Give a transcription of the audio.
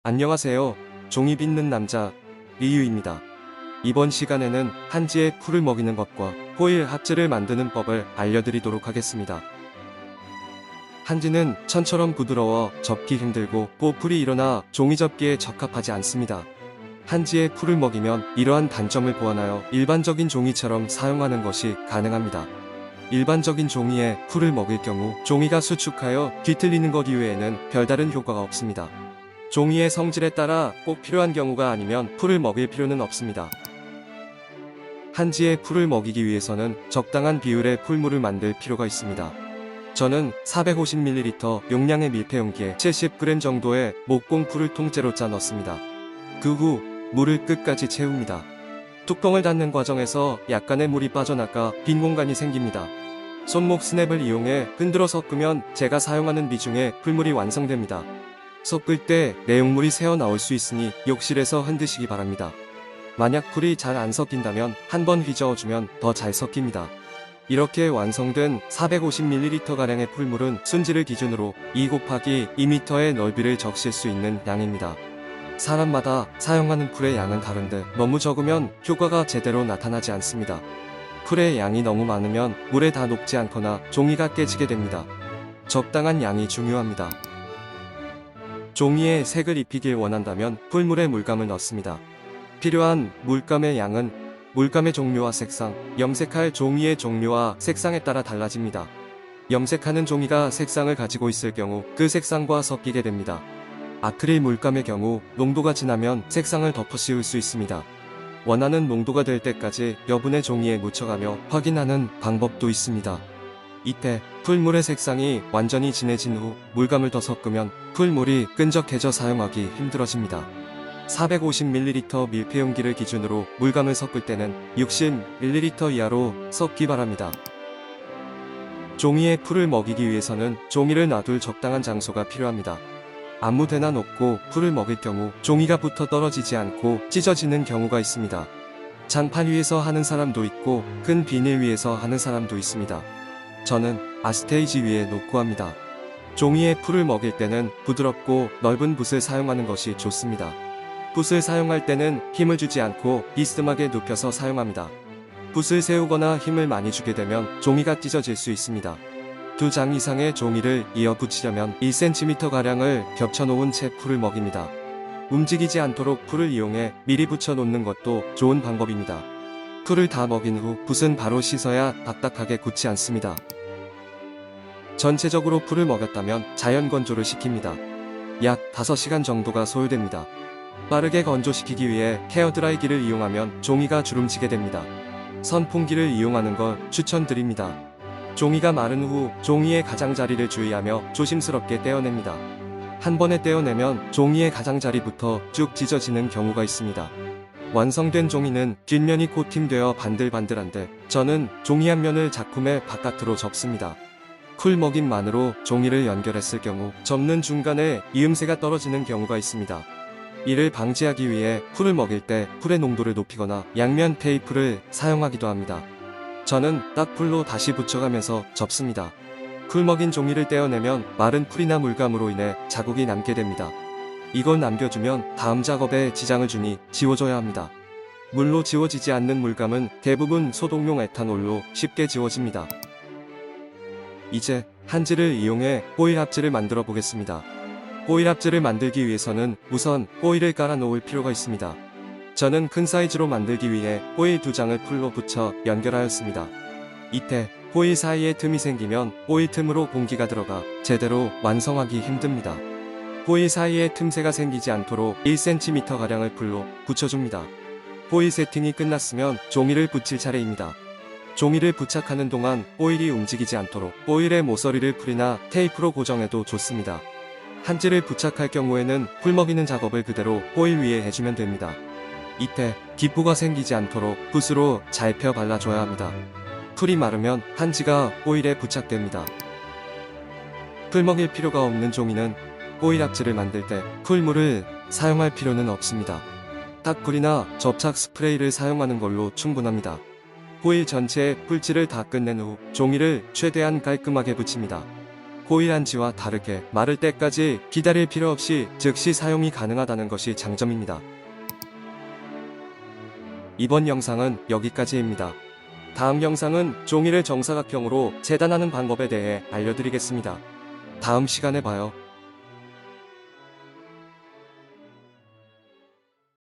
안녕하세요. 종이 빚는 남자 리유입니다. 이번 시간에는 한지에 풀을 먹이는 것과 호일 합지를 만드는 법을 알려드리도록 하겠습니다. 한지는 천처럼 부드러워 접기 힘들고 풀이 일어나 종이 접기에 적합하지 않습니다. 한지에 풀을 먹이면 이러한 단점을 보완하여 일반적인 종이처럼 사용하는 것이 가능합니다. 일반적인 종이에 풀을 먹일 경우 종이가 수축하여 뒤틀리는 것 이외에는 별다른 효과가 없습니다. 종이의 성질에 따라 꼭 필요한 경우가 아니면 풀을 먹일 필요는 없습니다. 한지에 풀을 먹이기 위해서는 적당한 비율의 풀물을 만들 필요가 있습니다. 저는 450ml 용량의 밀폐용기에 70g 정도의 목공 풀을 통째로 짜 넣습니다. 그 후 물을 끝까지 채웁니다. 뚜껑을 닫는 과정에서 약간의 물이 빠져나가 빈 공간이 생깁니다. 손목 스냅을 이용해 흔들어 섞으면 제가 사용하는 비중의 풀물이 완성됩니다. 섞을 때 내용물이 새어 나올 수 있으니 욕실에서 흔드시기 바랍니다. 만약 풀이 잘 안 섞인다면 한번 휘저어주면 더 잘 섞입니다. 이렇게 완성된 450ml가량의 풀물은 순지를 기준으로 2곱하기2m의 넓이를 적실 수 있는 양입니다. 사람마다 사용하는 풀의 양은 다른데 너무 적으면 효과가 제대로 나타나지 않습니다. 풀의 양이 너무 많으면 물에 다 녹지 않거나 종이가 깨지게 됩니다. 적당한 양이 중요합니다. 종이에 색을 입히길 원한다면 풀물에 물감을 넣습니다. 필요한 물감의 양은 물감의 종류와 색상, 염색할 종이의 종류와 색상에 따라 달라집니다. 염색하는 종이가 색상을 가지고 있을 경우 그 색상과 섞이게 됩니다. 아크릴 물감의 경우 농도가 진하면 색상을 덮어 씌울 수 있습니다. 원하는 농도가 될 때까지 여분의 종이에 묻혀가며 확인하는 방법도 있습니다. 이때 풀물의 색상이 완전히 진해진 후 물감을 더 섞으면 풀물이 끈적해져 사용하기 힘들어집니다. 450ml 밀폐용기를 기준으로 물감을 섞을 때는 60ml 이하로 섞기 바랍니다. 종이에 풀을 먹이기 위해서는 종이를 놔둘 적당한 장소가 필요합니다. 아무데나 놓고 풀을 먹일 경우 종이가 붙어 떨어지지 않고 찢어지는 경우가 있습니다. 장판 위에서 하는 사람도 있고 큰 비닐 위에서 하는 사람도 있습니다. 저는 아스테이지 위에 놓고 합니다. 종이에 풀을 먹일 때는 부드럽고 넓은 붓을 사용하는 것이 좋습니다. 붓을 사용할 때는 힘을 주지 않고 비스듬하게 눕혀서 사용합니다. 붓을 세우거나 힘을 많이 주게 되면 종이가 찢어질 수 있습니다. 2장 이상의 종이를 이어 붙이려면 1cm가량을 겹쳐놓은 채 풀을 먹입니다. 움직이지 않도록 풀을 이용해 미리 붙여놓는 것도 좋은 방법입니다. 풀을 다 먹인 후 붓은 바로 씻어야 딱딱하게 굳지 않습니다. 전체적으로 풀을 먹였다면 자연 건조를 시킵니다. 약 5시간 정도가 소요됩니다. 빠르게 건조시키기 위해 헤어드라이기를 이용하면 종이가 주름지게 됩니다. 선풍기를 이용하는 걸 추천드립니다. 종이가 마른 후 종이의 가장자리를 주의하며 조심스럽게 떼어냅니다. 한 번에 떼어내면 종이의 가장자리부터 쭉 찢어지는 경우가 있습니다. 완성된 종이는 뒷면이 코팅되어 반들반들한데 저는 종이 한 면을 작품의 바깥으로 접습니다. 풀 먹임만으로 종이를 연결했을 경우 접는 중간에 이음새가 떨어지는 경우가 있습니다. 이를 방지하기 위해 풀을 먹일 때 풀의 농도를 높이거나 양면 테이프를 사용하기도 합니다. 저는 딱풀로 다시 붙여가면서 접습니다. 풀 먹인 종이를 떼어내면 마른 풀이나 물감으로 인해 자국이 남게 됩니다. 이걸 남겨주면 다음 작업에 지장을 주니 지워줘야 합니다. 물로 지워지지 않는 물감은 대부분 소독용 에탄올로 쉽게 지워집니다. 이제 한지를 이용해 호일 합지를 만들어 보겠습니다. 호일 합지를 만들기 위해서는 우선 호일을 깔아 놓을 필요가 있습니다. 저는 큰 사이즈로 만들기 위해 호일 2장을 풀로 붙여 연결하였습니다. 이때 호일 사이에 틈이 생기면 호일 틈으로 공기가 들어가 제대로 완성하기 힘듭니다. 호일 사이에 틈새가 생기지 않도록 1cm가량을 풀로 붙여줍니다. 호일 세팅이 끝났으면 종이를 붙일 차례입니다. 종이를 부착하는 동안 호일이 움직이지 않도록 호일의 모서리를 풀이나 테이프로 고정해도 좋습니다. 한지를 부착할 경우에는 풀 먹이는 작업을 그대로 호일 위에 해주면 됩니다. 이때 기포가 생기지 않도록 붓으로 잘 펴 발라줘야 합니다. 풀이 마르면 한지가 호일에 부착됩니다. 풀 먹일 필요가 없는 종이는 호일 합지를 만들 때 풀물을 사용할 필요는 없습니다. 딱풀이나 접착 스프레이를 사용하는 걸로 충분합니다. 호일 전체에 풀칠을 다 끝낸 후 종이를 최대한 깔끔하게 붙입니다. 호일한지와 다르게 마를 때까지 기다릴 필요 없이 즉시 사용이 가능하다는 것이 장점입니다. 이번 영상은 여기까지입니다. 다음 영상은 종이를 정사각형으로 재단하는 방법에 대해 알려드리겠습니다. 다음 시간에 봐요.